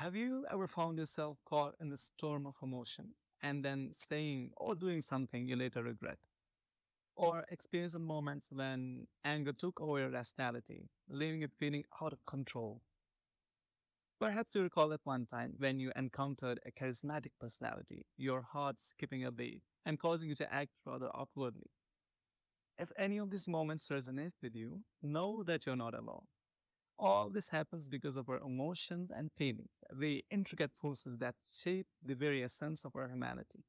Have you ever found yourself caught in the storm of emotions and then saying or doing something you later regret? Or experienced moments when anger took over your rationality, leaving you feeling out of control? Perhaps you recall at one time when you encountered a charismatic personality, your heart skipping a beat and causing you to act rather awkwardly. If any of these moments resonate with you, know that you're not alone. All this happens because of our emotions and feelings, the intricate forces that shape the very essence of our humanity.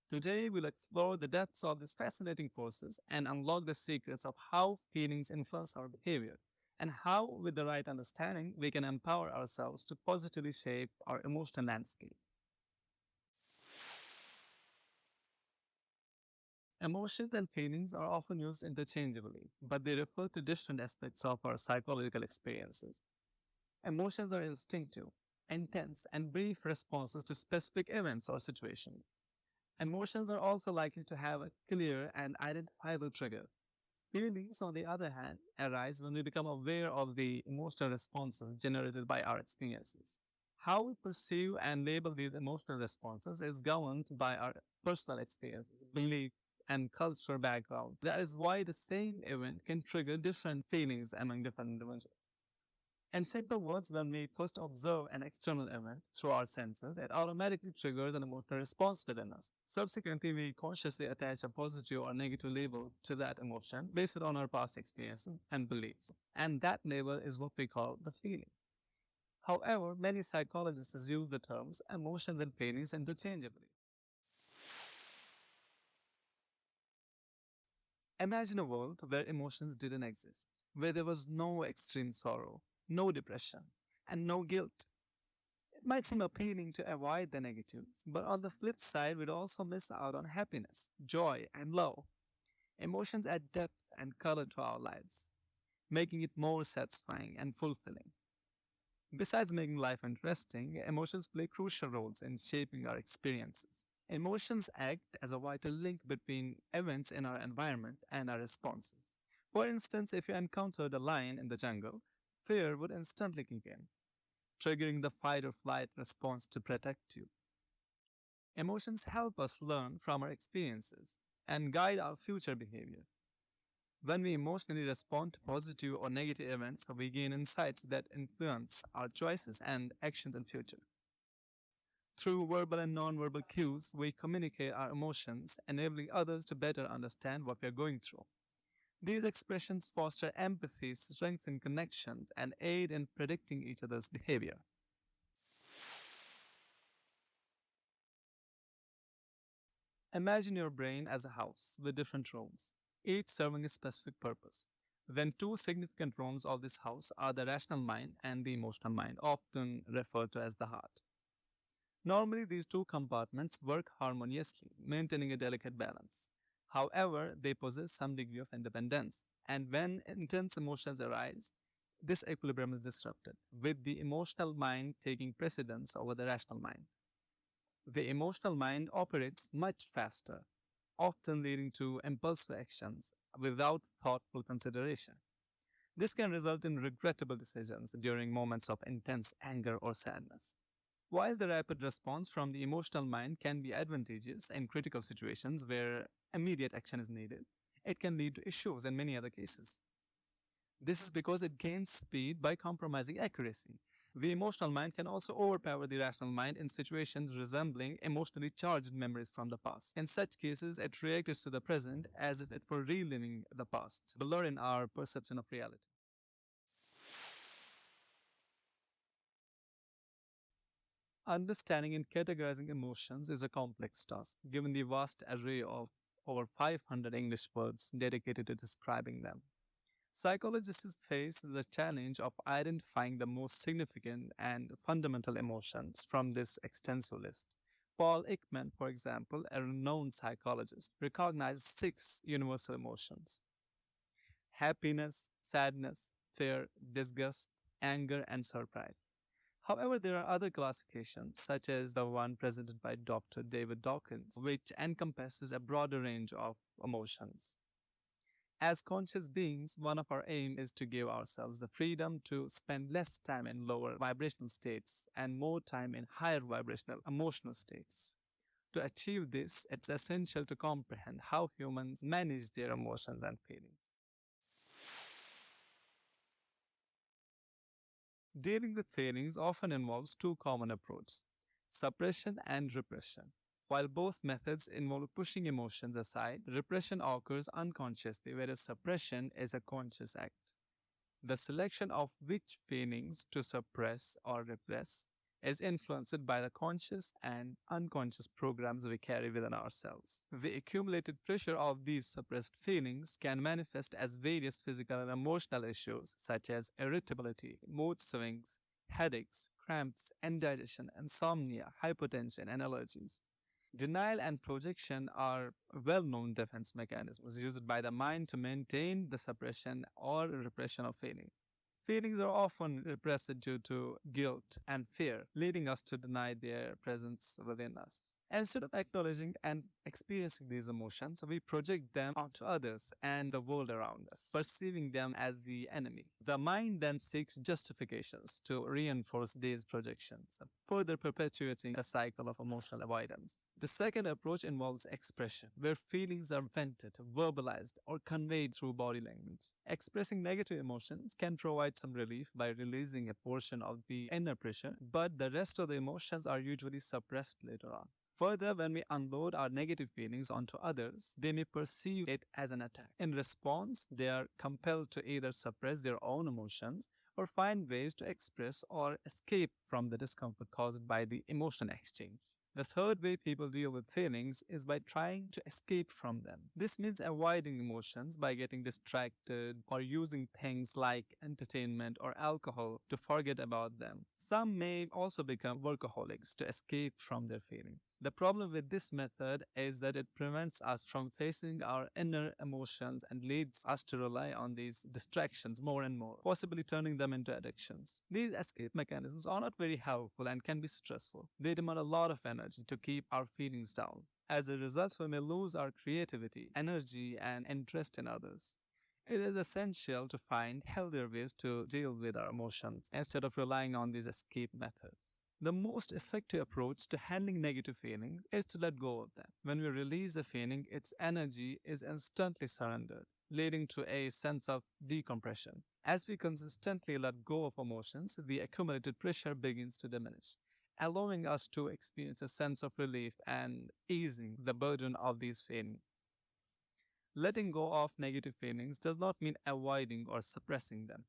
Today, we'll explore the depths of these fascinating forces and unlock the secrets of how feelings influence our behavior, and how, with the right understanding, we can empower ourselves to positively shape our emotional landscape. Emotions and feelings are often used interchangeably, but they refer to different aspects of our psychological experiences. Emotions are instinctive, intense, and brief responses to specific events or situations. Emotions are also likely to have a clear and identifiable trigger. Feelings, on the other hand, arise when we become aware of the emotional responses generated by our experiences. How we perceive and label these emotional responses is governed by our personal experiences, beliefs, and cultural background. That is why the same event can trigger different feelings among different individuals. In simple words, when we first observe an external event through our senses, it automatically triggers an emotional response within us. Subsequently, we consciously attach a positive or negative label to that emotion based on our past experiences and beliefs. And that label is what we call the feeling. However, many psychologists use the terms emotions and feelings interchangeably. Imagine a world where emotions didn't exist, where there was no extreme sorrow, no depression, and no guilt. It might seem appealing to avoid the negatives, but on the flip side, we'd also miss out on happiness, joy, and love. Emotions add depth and color to our lives, making it more satisfying and fulfilling. Besides making life interesting, emotions play crucial roles in shaping our experiences. Emotions act as a vital link between events in our environment and our responses. For instance, if you encountered a lion in the jungle, fear would instantly kick in, triggering the fight or flight response to protect you. Emotions help us learn from our experiences and guide our future behavior. When we emotionally respond to positive or negative events, we gain insights that influence our choices and actions in future. Through verbal and nonverbal cues, we communicate our emotions, enabling others to better understand what we are going through. These expressions foster empathy, strengthen connections, and aid in predicting each other's behavior. Imagine your brain as a house with different rooms, each serving a specific purpose. Then, two significant rooms of this house are the rational mind and the emotional mind, often referred to as the heart. Normally, these two compartments work harmoniously, maintaining a delicate balance. However, they possess some degree of independence, and when intense emotions arise, this equilibrium is disrupted, with the emotional mind taking precedence over the rational mind. The emotional mind operates much faster, often leading to impulsive actions without thoughtful consideration. This can result in regrettable decisions during moments of intense anger or sadness. While the rapid response from the emotional mind can be advantageous in critical situations where immediate action is needed, it can lead to issues in many other cases. This is because it gains speed by compromising accuracy. The emotional mind can also overpower the rational mind in situations resembling emotionally charged memories from the past. In such cases, it reacts to the present as if it were reliving the past, blurring our perception of reality. Understanding and categorizing emotions is a complex task, given the vast array of over 500 English words dedicated to describing them. Psychologists face the challenge of identifying the most significant and fundamental emotions from this extensive list. Paul Ekman, for example, a renowned psychologist, recognized six universal emotions: happiness, sadness, fear, disgust, anger, and surprise. However, there are other classifications, such as the one presented by Dr. David Dawkins, which encompasses a broader range of emotions. As conscious beings, one of our aims is to give ourselves the freedom to spend less time in lower vibrational states and more time in higher vibrational emotional states. To achieve this, it's essential to comprehend how humans manage their emotions and feelings. Dealing with feelings often involves two common approaches: suppression and repression. While both methods involve pushing emotions aside, repression occurs unconsciously, whereas suppression is a conscious act. The selection of which feelings to suppress or repress is influenced by the conscious and unconscious programs we carry within ourselves. The accumulated pressure of these suppressed feelings can manifest as various physical and emotional issues such as irritability, mood swings, headaches, cramps, indigestion, insomnia, hypotension, and allergies. Denial and projection are well known defense mechanisms used by the mind to maintain the suppression or repression of feelings. Feelings are often repressed due to guilt and fear, leading us to deny their presence within us. Instead of acknowledging and experiencing these emotions, we project them onto others and the world around us, perceiving them as the enemy. The mind then seeks justifications to reinforce these projections, further perpetuating a cycle of emotional avoidance. The second approach involves expression, where feelings are vented, verbalized, or conveyed through body language. Expressing negative emotions can provide some relief by releasing a portion of the inner pressure, but the rest of the emotions are usually suppressed later on. Further, when we unload our negative feelings onto others, they may perceive it as an attack. In response, they are compelled to either suppress their own emotions or find ways to express or escape from the discomfort caused by the emotion exchange. The third way people deal with feelings is by trying to escape from them. This means avoiding emotions by getting distracted or using things like entertainment or alcohol to forget about them. Some may also become workaholics to escape from their feelings. The problem with this method is that it prevents us from facing our inner emotions and leads us to rely on these distractions more and more, possibly turning them into addictions. These escape mechanisms are not very helpful and can be stressful. They demand a lot of energy to keep our feelings down. As a result, we may lose our creativity, energy, and interest in others. It is essential to find healthier ways to deal with our emotions instead of relying on these escape methods. The most effective approach to handling negative feelings is to let go of them. When we release a feeling, its energy is instantly surrendered, leading to a sense of decompression. As we consistently let go of emotions, the accumulated pressure begins to diminish, allowing us to experience a sense of relief and easing the burden of these feelings. Letting go of negative feelings does not mean avoiding or suppressing them.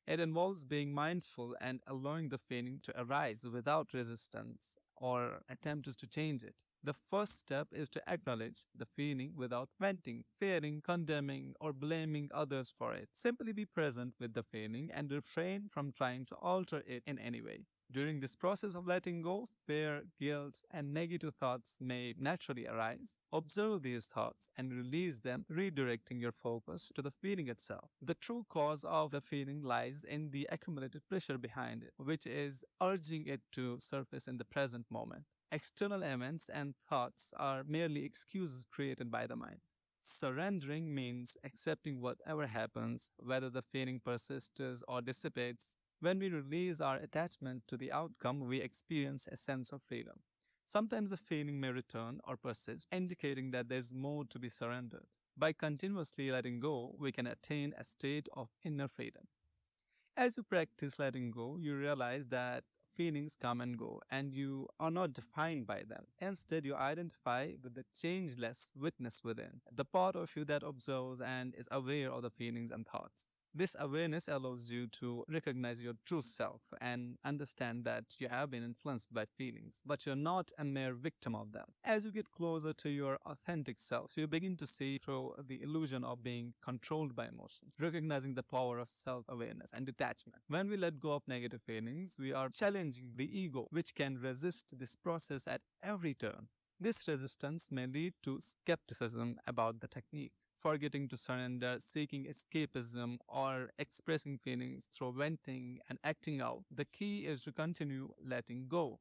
It involves being mindful and allowing the feeling to arise without resistance or attempts to change it. The first step is to acknowledge the feeling without venting, fearing, condemning, or blaming others for it. Simply be present with the feeling and refrain from trying to alter it in any way. During this process of letting go, fear, guilt, and negative thoughts may naturally arise. Observe these thoughts and release them, redirecting your focus to the feeling itself. The true cause of the feeling lies in the accumulated pressure behind it, which is urging it to surface in the present moment. External events and thoughts are merely excuses created by the mind. Surrendering means accepting whatever happens, whether the feeling persists or dissipates. When we release our attachment to the outcome, we experience a sense of freedom. Sometimes the feeling may return or persist, indicating that there is more to be surrendered. By continuously letting go, we can attain a state of inner freedom. As you practice letting go, you realize that feelings come and go, and you are not defined by them. Instead, you identify with the changeless witness within, the part of you that observes and is aware of the feelings and thoughts. This awareness allows you to recognize your true self and understand that you have been influenced by feelings, but you're not a mere victim of them. As you get closer to your authentic self, you begin to see through the illusion of being controlled by emotions, recognizing the power of self-awareness and detachment. When we let go of negative feelings, we are challenging the ego, which can resist this process at every turn. This resistance may lead to skepticism about the technique, forgetting to surrender, seeking escapism, or expressing feelings through venting and acting out. The key is to continue letting go.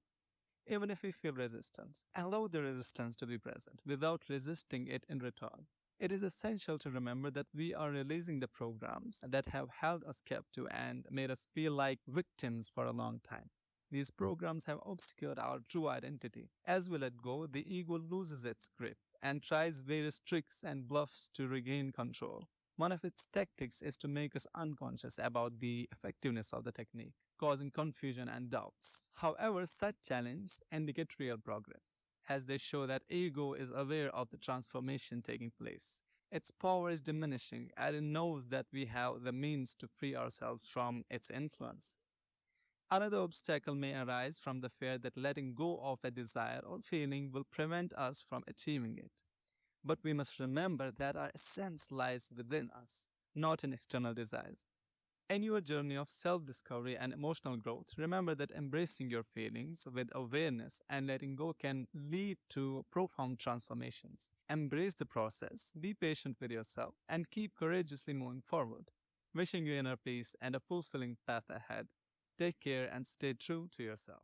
Even if we feel resistance, allow the resistance to be present without resisting it in return. It is essential to remember that we are releasing the programs that have held us captive and made us feel like victims for a long time. These programs have obscured our true identity. As we let go, the ego loses its grip and tries various tricks and bluffs to regain control. One of its tactics is to make us unconscious about the effectiveness of the technique, causing confusion and doubts. However, such challenges indicate real progress, as they show that ego is aware of the transformation taking place. Its power is diminishing, and it knows that we have the means to free ourselves from its influence. Another obstacle may arise from the fear that letting go of a desire or feeling will prevent us from achieving it. But we must remember that our essence lies within us, not in external desires. In your journey of self discovery and emotional growth, remember that embracing your feelings with awareness and letting go can lead to profound transformations. Embrace the process, be patient with yourself, and keep courageously moving forward. Wishing you inner peace and a fulfilling path ahead. Take care and stay true to yourself.